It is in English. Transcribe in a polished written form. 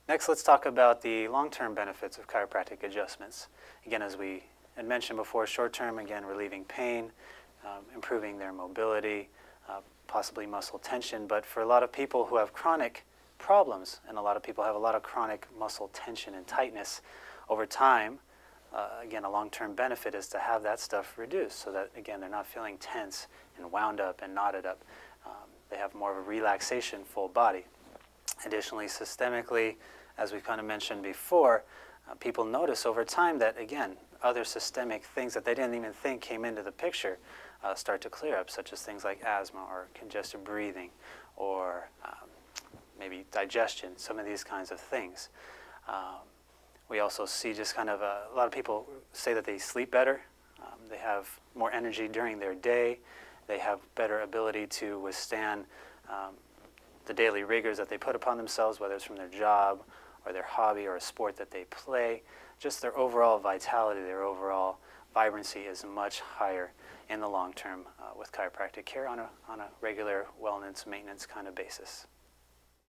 Next, let's talk about the long-term benefits of chiropractic adjustments. Again, as we had mentioned before, short-term, again, relieving pain, improving their mobility, possibly muscle tension. But for a lot of people who have chronic problems, and a lot of people have a lot of chronic muscle tension and tightness over time, again, a long-term benefit is to have that stuff reduced so that, again, they're not feeling tense and wound up and knotted up. They have more of a relaxation, full body. Additionally, systemically, as we've kind of mentioned before, people notice over time that, again, other systemic things that they didn't even think came into the picture start to clear up, such as things like asthma or congestive breathing or maybe digestion, some of these kinds of things. We also see just kind of a lot of people say that they sleep better. They have more energy during their day. They have better ability to withstand the daily rigors that they put upon themselves, whether it's from their job or their hobby or a sport that they play. Just their overall vitality, their overall vibrancy is much higher in the long term with chiropractic care on a regular wellness maintenance kind of basis.